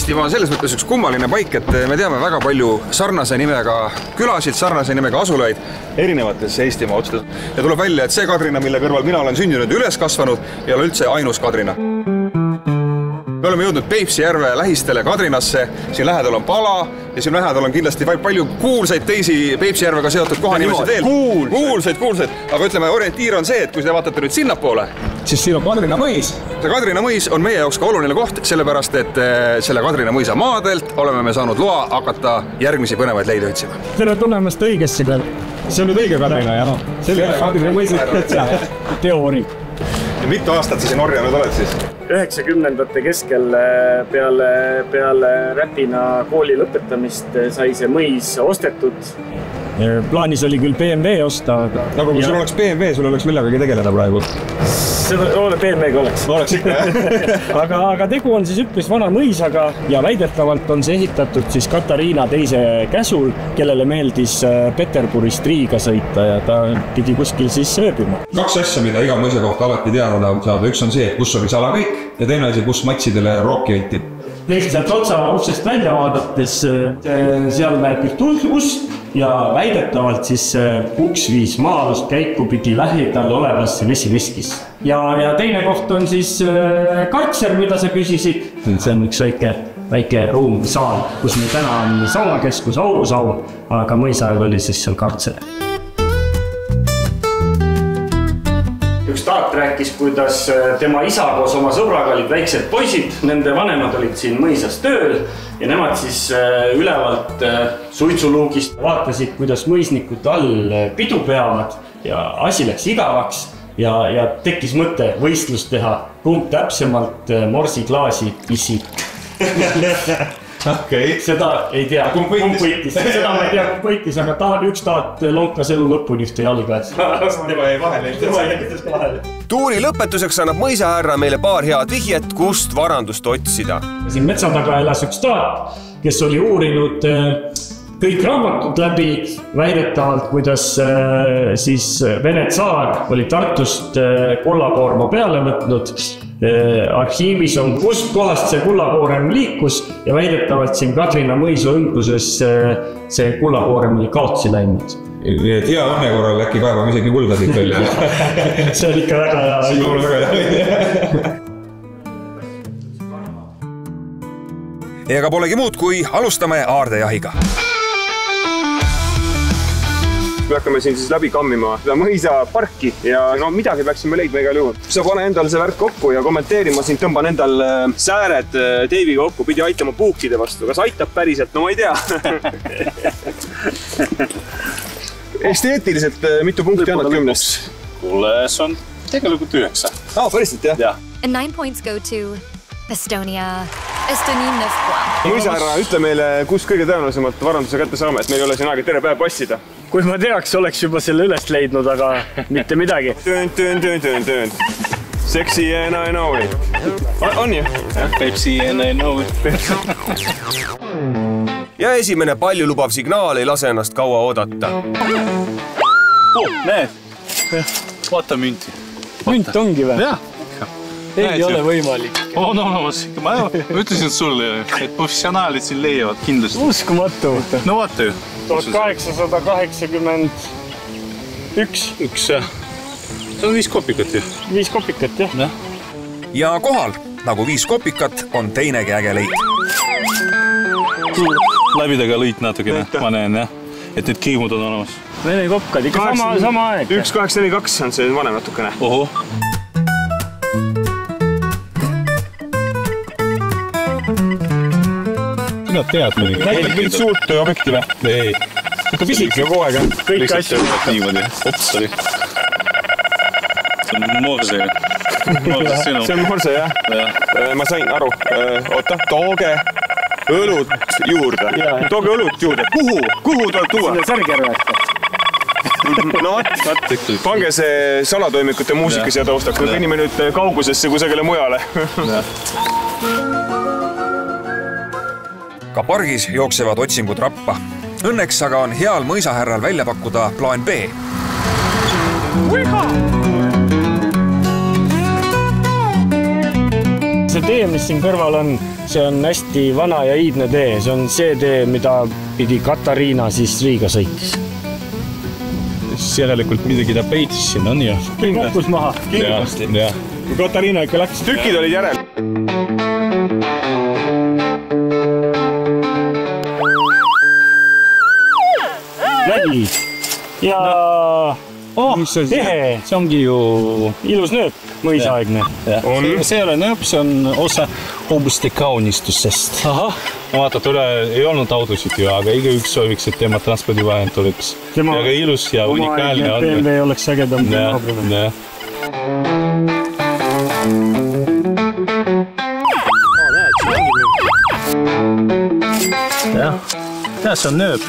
Eestimaa on selles mõttes üks kummaline paik, et me teame väga palju sarnase nimega külasid, sarnase nimega asulaid erinevates Eestimaa otsades. Ja tuleb välja, et see Kadrina, mille kõrval mina olen sündinud ja üles kasvanud, ei ole üldse ainus Kadrina. Me oleme jõudnud Peipsi järve lähistele Kadrinasse, siin lähedal on Pala ja siin lähedal on kindlasti palju kuulsaid teisi Peipsi järvega seotud kohanimesid veel. Kuulsaid. Aga ütleme, orientiir on see, et kui te vaatate nüüd sinnapoole, siis siin on Kadrina mõis. See Kadrina mõis on meie jaoks ka oluline koht, sellepärast, et selle Kadrina mõisa maadelt oleme me saanud loa hakata järgmisi põnevaid leide otsima. Tere tulemast õigesse peal. See on nüüd õige Kadrina ja selle Kadrina mõisa teoori. Ja mitu aastat sa siin orjanud oled siis? 90ndate keskel peale Räpina kooli lõpetamist sai see mõis ostetud. Plaanis oli küll BMW osta. Nagu kui sul oleks BMW, sul oleks millegagi tegeleda praegu? BMW-ga oleks ikka, jah? Aga tegu on siis üpris vana mõisaga ja väidetavalt on see ehitatud siis Katariina teise käsul, kellele meeldis Peterburist Riiga sõita ja ta pidi kuskil siis ööbima. 2 asja, mida iga mõisa kohta alati teada saada. Üks on see, kus oli salakäik ja teine asi, kus matsidele rooki hoiti. Lihtsalt otsa uksest välja vaadates seal näeb üht ust ja väidetavalt siis uks viis maa-alust käiku pidi lähedal olevasse vesiviskis. Ja teine koht on siis kartser, mida sa küsisid. See on üks väike ruum, saal, kus meil täna on saunakeskus, aurusaun, aga mõisajal oli siis seal kartser. Üks taat rääkis, kuidas tema isa koos oma sõbraga olid väiksed poisid, nende vanemad olid siin mõisas tööl ja nemad siis ülevalt suitsuluugist vaatasid, kuidas mõisnikud all pidu peavad ja asi läks igavaks ja tekkis mõte võistlust teha, kumb täpsemalt morsiklaasi pisib. Okay. Seda ei tea, kumb võitis. Seda ma ei tea, kumb võitis, aga üks taat lonkas elu lõpuni ühte jalga. Tema jäi vahele. Tuuri lõpetuseks annab mõisahärra meile paar head vihjet, kust varandust otsida. Siin metsa taga elas üks taat, kes oli uurinud kõik raamatud läbi, väidetavalt, kuidas siis Vene tsaar oli Tartust kullakoorma peale võtnud. Arhiivis on, kust kohast see kullakoorem liikus ja väidetavalt siin Kadrina mõisu ümbuses see kullakoorem oli kaotsi läinud. Hea õnne korral äkki kaevame isegi kulda siit välja. See on ikka väga hea. Ega polegi muud, kui alustame aardejahiga. Me hakkame siin siis läbi kammima seda mõisa parki ja midagi peaksime leidma igal juhul. Sa pane endal see värk kokku ja kommenteerima siin tõmban endal sääred teiviga kokku, pidi aitama puukide vastu. Kas aitab päriselt? No ma ei tea. Esteetiliselt mitu punkti annad 10? Kuule, see on tegelikult 9. Päriselt, jah? And 9 points go to Estonia. Estonin Nefpoa. Mõisahärra, ütle meile, kus kõige tõenäolisemalt varanduse kätte saame, et meil ei ole siin aega tere päev passida. Kui ma teaks, oleks juba selle üles leidnud, aga mitte midagi. Töönd. Seksi and I know it. On ju? Pepsi and I know it. Ja esimene palju lubav signaal ei lase ennast kaua oodata. Näed, vaata münti. Münt ongi või? Jah. Ei ole võimalik. No, ma ütlesin sulle, et professionaalid siin leiavad kindlasti. Uskumatu. No vaata ju. 1881. Üks, jah. See on 5 kopikat ju. 5 kopikat, jah. Ja kohal, nagu 5 kopikat, on teinegi äge leid. Läbidega lõid natukene, ma näen, jah. Et need kiimud on olemas. Vene kopkad, ikka sama aeg. 1842 on see vanem natukene. Oho. Sina tead muidugi. Näitab mind suurt objekti või? Ei. Ikka pisik ja kogu aeg. Kõik asju. Niimoodi. Ops oli. See on morse. See on morse, jah? Ma sain aru. Oota, tooge õlut juurde. Tooge õlut juurde. Kuhu tuleb tuua? Sinne Särgerve. No pange see salatoimikute muusika siia taustaks. Me kõnnime nüüd kaugusesse kusagile mujale. Ka pargis jooksevad otsingud rappa. Õnneks aga on heal mõisahärral välja pakkuda plaan B. see tee, mis siin kõrval on, see on hästi vana ja iidne tee. See on see tee, mida pidi Katariina siis Riiga sõitis. Järelikult midagi ta peitis siin on ja. Kukkus maha. Kindlasti. Kui Katariina ikka läks. Tükid olid järel. Nägi. Ja tehe. See ongi ju ilus nööp, mõisaaegne. See ei ole nööp, see on osa hoobuste kaunistusest. Vaatad üle, ei olnud autosid ju, aga igaüks sooviks, et tema transpordivahend oleks väga ilus ja unikaalne. BMW oleks ägedam. See on nööp.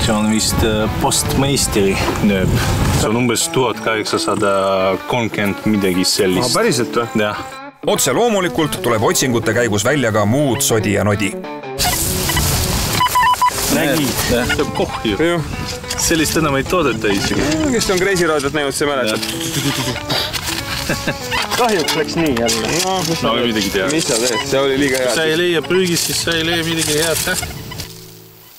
See on vist postmeisteri nööp. See on umbes 1830 midagi sellist. Päriselt või? Jah. Otse loomulikult tuleb otsingute käigus välja ka muud sodi ja nodi. Nägi. See on kohju. Sellist enam ei toodeta isegi. Kes on Kreisi raadiot näinud, see mäletab. Kahjuks läks nii jälle. No midagi teha. Mis sa teed? See oli liiga hea. Sa ei leia prügis, siis sa ei leia midagi head.